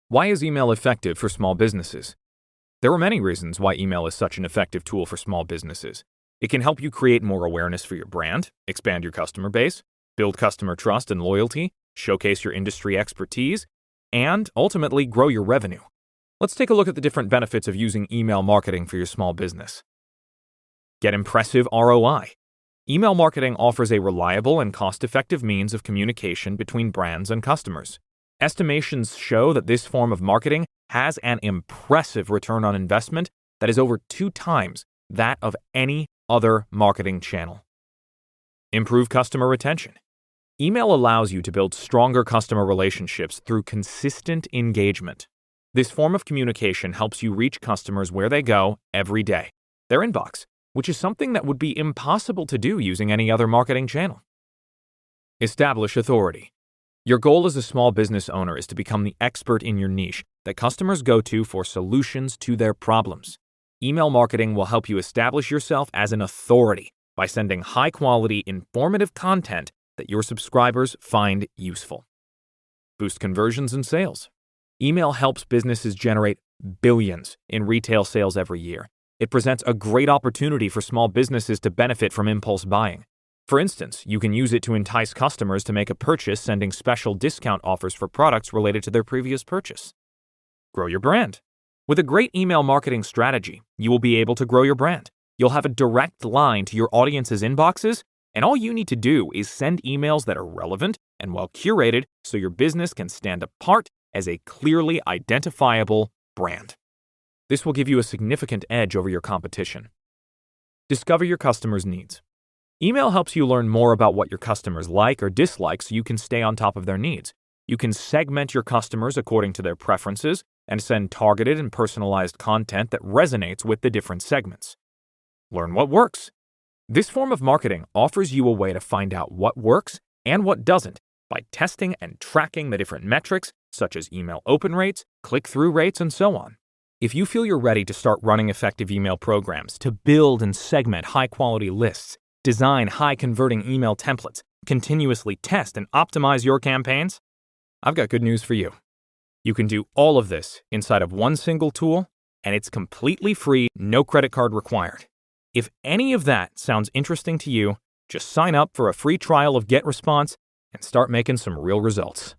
Why is email effective for small businesses? There are many reasons why email is such an effective tool for small businesses. It can help you create more awareness for your brand, expand your customer base, build customer trust and loyalty, showcase your industry expertise, and ultimately grow your revenue. Let's take a look at the different benefits of using email marketing for your small business. Get impressive ROI. Email marketing offers a reliable and cost-effective means of communication between brands and customers. Estimations show that this form of marketing has an impressive return on investment that is over 2 times that of any other marketing channel. Improve customer retention. Email allows you to build stronger customer relationships through consistent engagement. This form of communication helps you reach customers where they go every day, their inbox, which is something that would be impossible to do using any other marketing channel. Establish authority. Your goal as a small business owner is to become the expert in your niche that customers go to for solutions to their problems. Email marketing will help you establish yourself as an authority by sending high-quality, informative content that your subscribers find useful. Boost conversions and sales. Email helps businesses generate billions in retail sales every year. It presents a great opportunity for small businesses to benefit from impulse buying. For instance, you can use it to entice customers to make a purchase, sending special discount offers for products related to their previous purchase. Grow your brand. With a great email marketing strategy, you will be able to grow your brand. You'll have a direct line to your audience's inboxes, and all you need to do is send emails that are relevant and well curated so your business can stand apart as a clearly identifiable brand. This will give you a significant edge over your competition. Discover your customers' needs. Email helps you learn more about what your customers like or dislike so you can stay on top of their needs. You can segment your customers according to their preferences and send targeted and personalized content that resonates with the different segments. Learn what works. This form of marketing offers you a way to find out what works and what doesn't by testing and tracking the different metrics such as email open rates, click-through rates, and so on. If you feel you're ready to start running effective email programs, to build and segment high-quality lists, design high-converting email templates, continuously test and optimize your campaigns, I've got good news for you. You can do all of this inside of one single tool, and it's completely free, no credit card required. If any of that sounds interesting to you, just sign up for a free trial of GetResponse and start making some real results.